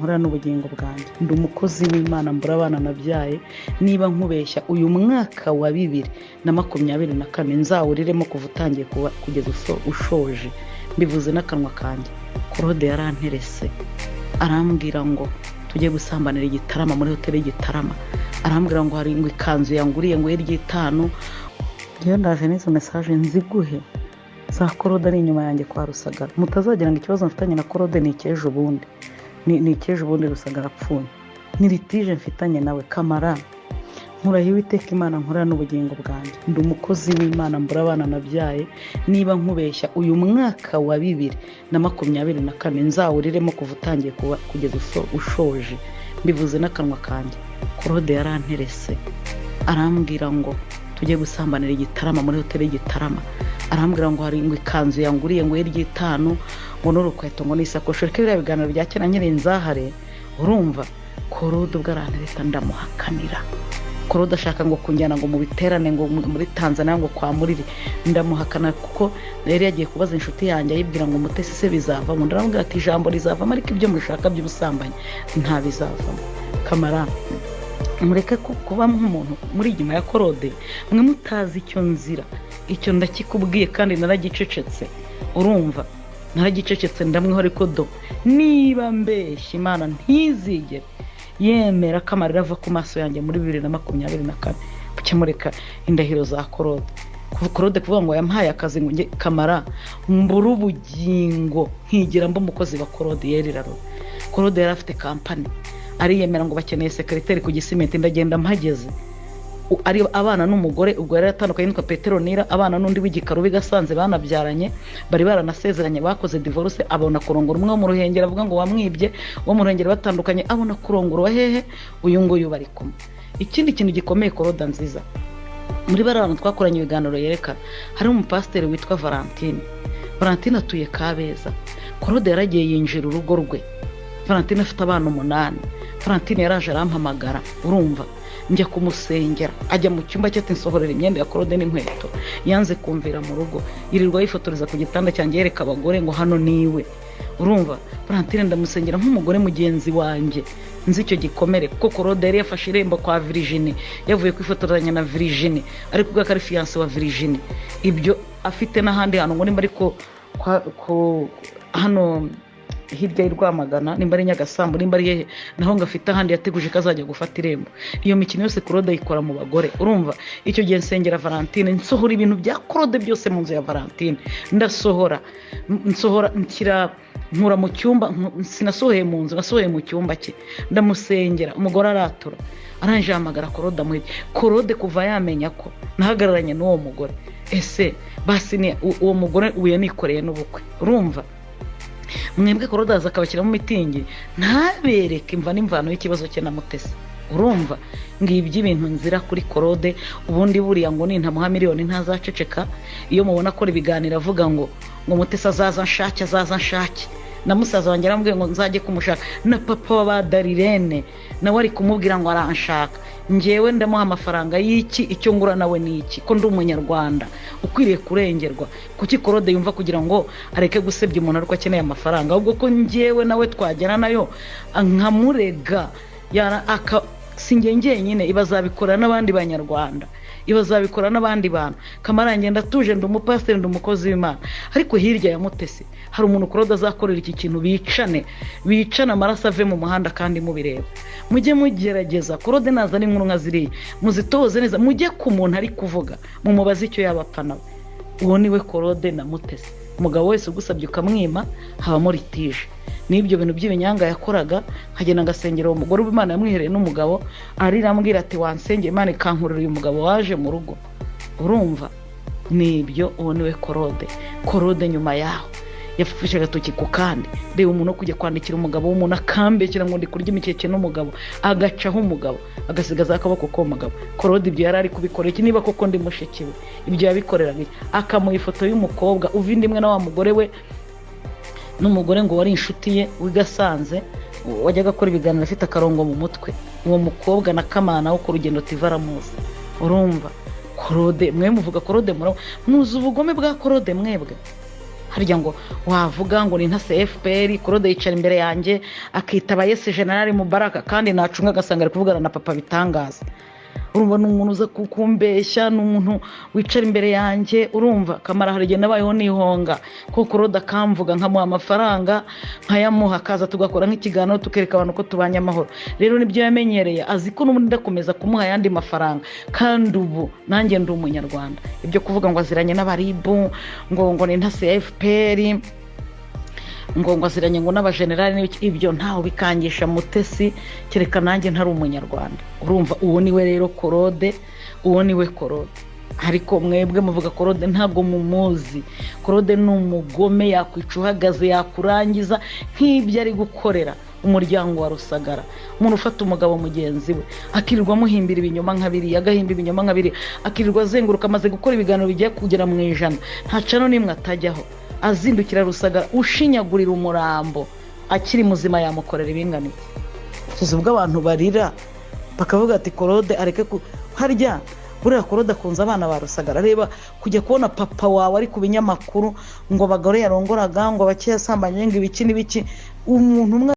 nkora n'ubugingo bwanjye ndi umukozi w'Imana mbura abana nabyaye niba nkubeshya uyu mwaka wa 2024 nzawuriremo kuva utangiye kugeza ushoje mbivuze n'akanwa kanjye. Claude yaranterese arambwira ngo tujye gusambanira igitarama muri hoteli y'igitarama, arambwira ngo hari ngo ikanzu yanguriye ngo y'itanu. Iyo ndaje n'izo message nziguhe za Claude ari inyuma yanjye kwa Rusagara, mutazagira ngo ikibazo mfitanye na Claude ni icyejo bundi ni icyejo bundi Rusagara apfuye, ni litije mfitanye nawe Kamara. Nkurahiye Uwiteka Imana nkora n'ubugingo bwanjye ndi umukozi w'Imana mbura abana nabyaye niba nkubeshya uyu mwaka wa 2024 nzawuriremo kuva utangiye kugeza ushoje mbivuze n'akanwa kanjye. Claude yaranterese arambwira ngo tujye gusambanira igitarama muri hoteli y'igitarama, arambwira ngo hari ngo ikanzu yanguriye ngo y'itanu ngo n'urukweto ngo n'isakoshi. Reka biriya biganiro bya kera nyiri nzahare urumva. Claude ubwo aranteresa ndamuhakanira. Claude ashaka ngo kunjyana ngo mu biterane ngo muri Tanzania ngo kwa Muriri, ndamuhakana kuko yari yagiye kubaza inshuti yanjye ayibwira ngo Mutesi se bizavamo. Ndaramubwira ati ijambo rizavamo ariko ibyo mushaka by'ubusambanyi nta bizavamo. Kamara mureke kuba nk'umuntu muri inyuma ya Claude, mwe mutazi icyo nzira, icyo ndakikubwiye kandi naragicecetse urumva, naragicecetse ndamweho. Ariko niba mbeshya Imana ntizigere yemera Kamara ava ku maso yanjye muri 2024 bukemureka indahiro za Claude. Claude kuvuga ngo yampaye akazi ngo Kamara mbura ubugingo nkigira mba umukozi wa Claude yeriraro. Claude yari afite company ariyemera ngo bakeneye secretary ku Gisimenti, ndagenda mpageze ari abana n'umugore ubwo yari atandukanye yitwa Petronira, abana n'undi w'igikaru bigasanze banabyaranye bari baranasezeranye bakoze divorce. Abona kurongora umwe wo mu Ruhengeri avuga ngo wamwibye, wo mu Ruhengeri batandukanye abona kurongora wa hehe uyu nguyu bari kumwe. Ikindi kintu gikomeye Claude nziza muri barabana twakoranye ibiganiro yerekana hari umupasiteri witwa Valentine atuye Kabeza. Claude yaragiye yinjira urugo rwe, Valentine afite abana 8. Valentine yaraje arampamagara urumva, njya kumusengera ajya mu cyumba cye ati nsohorera imyenda ya Claude n'inkweto. Yanze kumvira mu rugo yirirwa yifotoreza ku gitanda cyanjye yereka abagore ngo hano niwe urumva. Valentine ndamusengera nk'umugore mugenzi wanjye nzi icyo gikomere kuko Claude yari yafashe irembo kwa Virginie, yavuye kwifotoranya na Virginie ariko ubwo akari fiance wa Virginie. Ibyo afite n'ahandi hantu ngo nimba ariko hano hirya y'Rwamagana nimba ari Nyagasambu nimba ari hehe naho ngafite ahandi yateguje kazajya gufata irembo. Iyo mikino yose Claude ayikora mu bagore urumva. Icyo gihe nsengera Valentine nsohora ibintu bya Claude byose mu nzu ya Valentine, nsohora nkura mu cyumba, sinasohoye mu nzu nasohoye mu cyumba cye ndamusengera. Umugore aratura aranje hamagara Claude amuhije. Claude kuva yamenya ko nahagararanye n'uwo mugore ese basi ni uwo mugore uye nikoreye n'ubukwe urumva. Mwebwe Claude akabashyira mu mitingi ntabereke imva n'imvano y'ikibazo cye na Mutesi urumva. Ngibyo ibintu nzira kuri Claude. Ubundi buriya ngo nintamuha miliyoni ntazaceceka. Iyo mubona ko ibiganiro avuga ngo Mutesi azaza nshake na musaza wanjye arambwiye ngo nzajye kumushaka, na papa wa Darirene nawe ari kumubwira ngo aranshaka. Njewe ndamuha amafaranga y'iki, icyo ngura nawe n'iki ko ndi umunyarwanda ukwiriye kurengerwa. Kuki Claude yumva kugira ngo areke gusebya umuntu ariko akeneye amafaranga, ahubwo ko njewe nawe twagera nayo nkamurega sinjye nyine ibazabikora n'abandi banyarwanda, ibazabikora n'abandi bantu. Kamara ngenda tuje ndi umupasiteri ndi umukozi w'Imana, ariko hirya ya Mutesi hari umuntu Claude azakorera iki kintu bicana amaraso ave mu muhanda kandi mubireba. Mujye mugerageza Claude naza n'inkuru nka ziriya muzitoze neza, mujye ku muntu ari kuvuga mumubaze icyo yabapana. Uwo niwe Claude na Mutesi. Umugabo wese ugusabye ukamwima habamo litije. N'ibyo bintu by'ibinyanga yakoraga nkagenda ngasengera uwo mugore w'Imana yamwihereye n'umugabo ariramubwira ati wansengeye Imana ikankurira uyu mugabo waje mu rugo urumva. Nibyo uwo niwe Claude nyuma yaho yafashe agatoki ku kandi. Reba umuntu kujya kwandikira umugabo w'umuntu akambekera ngo ndi kurya imikeke n'umugabo agacaho umugabo agasigaza akaboko ko umugabo. Claude ibyo yari ari kubikora iki niba koko ndi mushekiwe ibyo yabikoreraga akamuha ifoto y'umukobwa uva indimwe na wa mugore we n'umugore ngo wari inshuti ye wigasanze wajyaga gukora ibiganiro afite akarongo mu mutwe. Uwo mukobwa na Kamana wo ku Rugendo TV aramuzi urumva. Claude mwe muvuga Claude muzi ubugome bwa Claude mwebwe harya ngo wavuga ngo ni ntase FPR Claude yicara imbere yanjye akitaba Yes General Mubaraka kandi nacunga agasanga ari kuvugana na papa Bitangaza. Urumva n'umuntu uza kukumbeshya, n'umuntu wicara imbere yanjye, urumva Kamara hari igihe nabayeho nihonga ko Claude akamvuga nkamuha amafaranga nkayamuha akaza tugakora nk'ikiganiro tukereka abantu ko tubanye amahoro. Rero nibyo yamenyereye, azi ko n'ubundi ndakomeza kumuha yandi mafaranga, kandi ubu nanjye ndi umunyarwanda. Ibyo kuvuga ngo aziranye n'abaribu ngo ni ntase FPR ngo aziranye ngo n'abagenerali, ibyo ntaho bikangisha Mutesi, kereka nanjye ntari umunyarwanda. Urumva uwo niwe rero Claude, uwo niwe Claude. Ariko mwebwe muvuga Claude ntago mumuzi. Claude ni umugome, yakwica uhagaze, yakurangiza nk'ibyo ari gukorera umuryango wa Rusagara. Umuntu ufata umugabo mugenzi we akirirwa muhimbira ibinyoma nkabiri, agahimba ibinyoma nkabiri, akirirwa azenguruka, amaze gukora ibiganiro bigiye kugera mu 100, nta cano nimwe atajyaho, azindukira Rusagara ushinyagurira umurambo akiri muzima, yamukorera ibinganiye. Tuzi ubwo abantu barira bakavuga ati Claude areke harya buriya Claude akunze abana ba Rusagara. Reba kujya kubona papa wawe ari ku binyamakuru ngo abagore yarongoraga ngo abakeye asambanye ngo ibiki n'ibiki, umuntu umwe